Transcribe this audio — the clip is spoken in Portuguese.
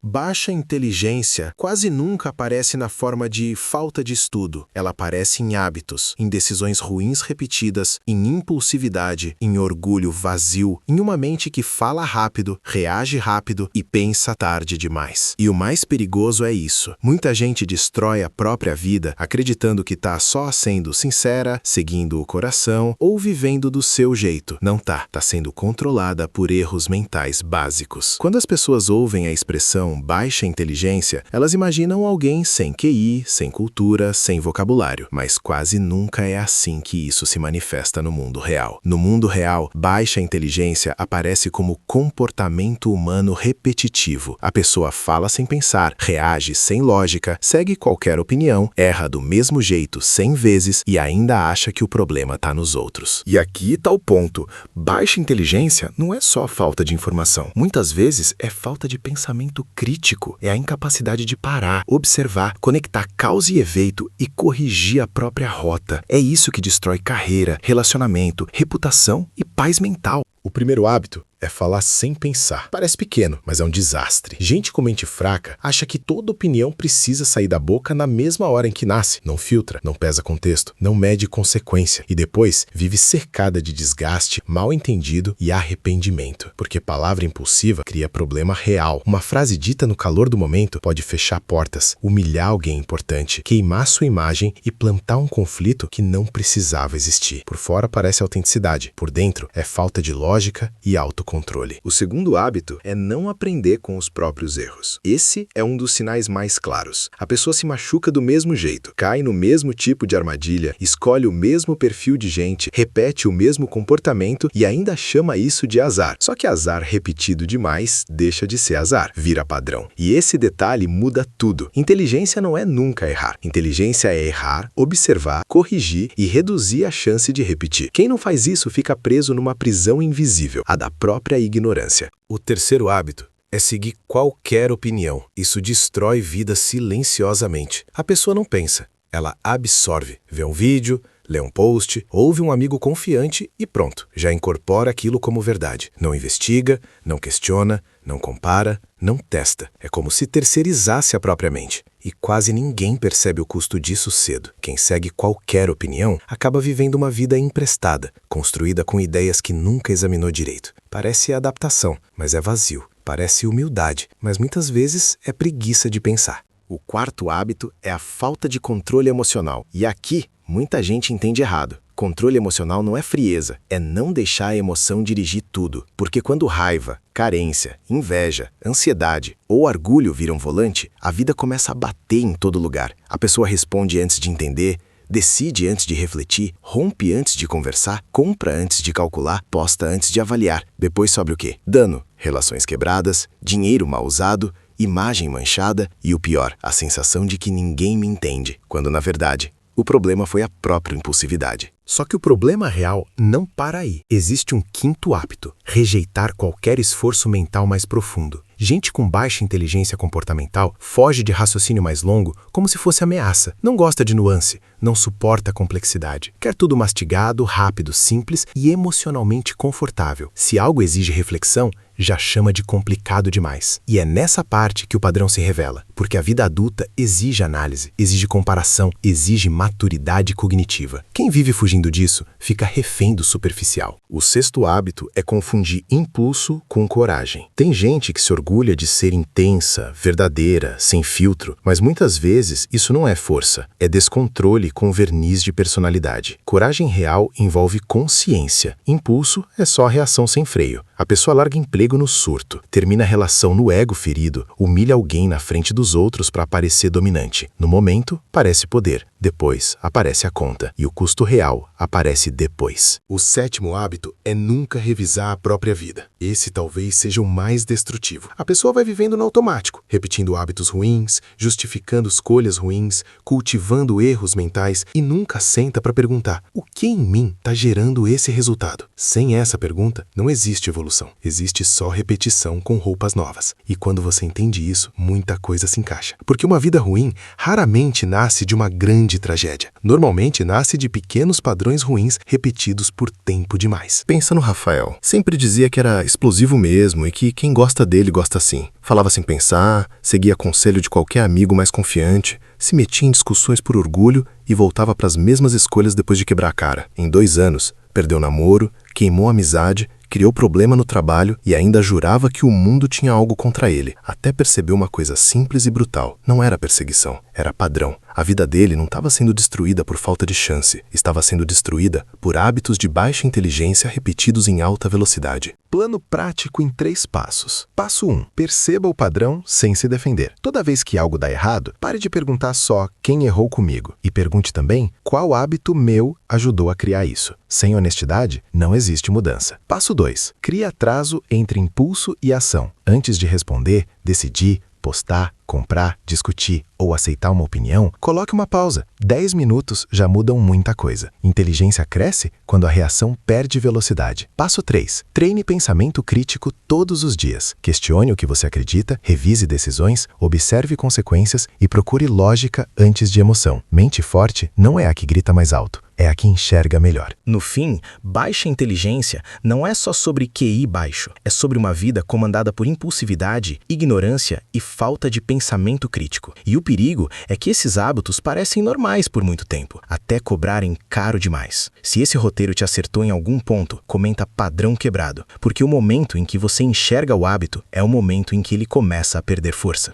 Baixa inteligência quase nunca aparece na forma de falta de estudo. Ela aparece em hábitos, em decisões ruins repetidas, em impulsividade, em orgulho vazio, em uma mente que fala rápido, reage rápido e pensa tarde demais. E o mais perigoso é isso. Muita gente destrói a própria vida acreditando que tá só sendo sincera, seguindo o coração ou vivendo do seu jeito. Não tá. Tá sendo controlada por erros mentais básicos. Quando as pessoas ouvem a expressão baixa inteligência, elas imaginam alguém sem QI, sem cultura, sem vocabulário. Mas quase nunca é assim que isso se manifesta no mundo real. No mundo real, baixa inteligência aparece como comportamento humano repetitivo. A pessoa fala sem pensar, reage sem lógica, segue qualquer opinião, erra do mesmo jeito 100 vezes e ainda acha que o problema está nos outros. E aqui está o ponto. Baixa inteligência não é só falta de informação. Muitas vezes é falta de pensamento crítico. É a incapacidade de parar, observar, conectar causa e efeito e corrigir a própria rota. É isso que destrói carreira, relacionamento, reputação e paz mental. O primeiro hábito é falar sem pensar. Parece pequeno, mas é um desastre. Gente com mente fraca acha que toda opinião precisa sair da boca na mesma hora em que nasce. Não filtra, não pesa contexto, não mede consequência. E depois vive cercada de desgaste, mal entendido e arrependimento. Porque palavra impulsiva cria problema real. Uma frase dita no calor do momento pode fechar portas, humilhar alguém importante, queimar sua imagem e plantar um conflito que não precisava existir. Por fora parece autenticidade, por dentro é falta de lógica e autocontrole. O segundo hábito é não aprender com os próprios erros. Esse é um dos sinais mais claros. A pessoa se machuca do mesmo jeito, cai no mesmo tipo de armadilha, escolhe o mesmo perfil de gente, repete o mesmo comportamento e ainda chama isso de azar. Só que azar repetido demais deixa de ser azar, vira padrão. E esse detalhe muda tudo. Inteligência não é nunca errar. Inteligência é errar, observar, corrigir e reduzir a chance de repetir. Quem não faz isso fica preso numa prisão invisível, a da própria ignorância. O terceiro hábito é seguir qualquer opinião. Isso destrói vidas silenciosamente. A pessoa não pensa, ela absorve. Vê um vídeo, lê um post, ouve um amigo confiante e pronto, já incorpora aquilo como verdade. Não investiga, não questiona, não compara, não testa. É como se terceirizasse a própria mente. E quase ninguém percebe o custo disso cedo. Quem segue qualquer opinião acaba vivendo uma vida emprestada, construída com ideias que nunca examinou direito. Parece adaptação, mas é vazio. Parece humildade, mas muitas vezes é preguiça de pensar. O quarto hábito é a falta de controle emocional. E aqui, muita gente entende errado. Controle emocional não é frieza, é não deixar a emoção dirigir tudo. Porque quando raiva, carência, inveja, ansiedade ou orgulho viram volante, a vida começa a bater em todo lugar. A pessoa responde antes de entender, decide antes de refletir, rompe antes de conversar, compra antes de calcular, posta antes de avaliar. Depois sobra o quê? Dano, relações quebradas, dinheiro mal usado, imagem manchada e o pior, a sensação de que ninguém me entende, quando na verdade o problema foi a própria impulsividade. Só que o problema real não para aí. Existe um quinto hábito: rejeitar qualquer esforço mental mais profundo. Gente com baixa inteligência comportamental foge de raciocínio mais longo como se fosse ameaça. Não gosta de nuance, não suporta a complexidade. Quer tudo mastigado, rápido, simples e emocionalmente confortável. Se algo exige reflexão, já chama de complicado demais. E é nessa parte que o padrão se revela, porque a vida adulta exige análise, exige comparação, exige maturidade cognitiva. Quem vive fugindo disso fica refém do superficial. O sexto hábito é confundir impulso com coragem. Tem gente que se orgulha de ser intensa, verdadeira, sem filtro, mas muitas vezes isso não é força, é descontrole com verniz de personalidade. Coragem real envolve consciência. Impulso é só reação sem freio. A pessoa larga emprego no surto, termina a relação no ego ferido, humilha alguém na frente dos outros para parecer dominante. No momento, parece poder. Depois, aparece a conta. E o custo real aparece depois. O sétimo hábito é nunca revisar a própria vida. Esse talvez seja o mais destrutivo. A pessoa vai vivendo no automático, repetindo hábitos ruins, justificando escolhas ruins, cultivando erros mentais e nunca senta para perguntar: o que em mim está gerando esse resultado? Sem essa pergunta, não existe evolução. Existe só repetição com roupas novas. E quando você entende isso, muita coisa se encaixa. Porque uma vida ruim raramente nasce de uma grande grande tragédia. Normalmente nasce de pequenos padrões ruins repetidos por tempo demais. Pensa no Rafael. Sempre dizia que era explosivo mesmo e que quem gosta dele gosta assim. Falava sem pensar, seguia conselho de qualquer amigo mais confiante, se metia em discussões por orgulho e voltava para as mesmas escolhas depois de quebrar a cara. Em 2 anos, perdeu namoro, queimou amizade, criou problema no trabalho e ainda jurava que o mundo tinha algo contra ele. Até percebeu uma coisa simples e brutal. Não era perseguição, era padrão. A vida dele não estava sendo destruída por falta de chance. Estava sendo destruída por hábitos de baixa inteligência repetidos em alta velocidade. Plano prático em 3 passos. Passo 1. Perceba o padrão sem se defender. Toda vez que algo dá errado, pare de perguntar só quem errou comigo. E pergunte também qual hábito meu ajudou a criar isso. Sem honestidade, não existe mudança. Passo 2. Crie atraso entre impulso e ação. Antes de responder, decidir, postar, comprar, discutir ou aceitar uma opinião, coloque uma pausa. 10 minutos já mudam muita coisa. Inteligência cresce quando a reação perde velocidade. Passo 3. Treine pensamento crítico todos os dias. Questione o que você acredita, revise decisões, observe consequências e procure lógica antes de emoção. Mente forte não é a que grita mais alto, é a que enxerga melhor. No fim, baixa inteligência não é só sobre QI baixo, é sobre uma vida comandada por impulsividade, ignorância e falta de pensamento crítico. E o perigo é que esses hábitos parecem normais por muito tempo, até cobrarem caro demais. Se esse roteiro te acertou em algum ponto, comenta padrão quebrado, porque o momento em que você enxerga o hábito é o momento em que ele começa a perder força.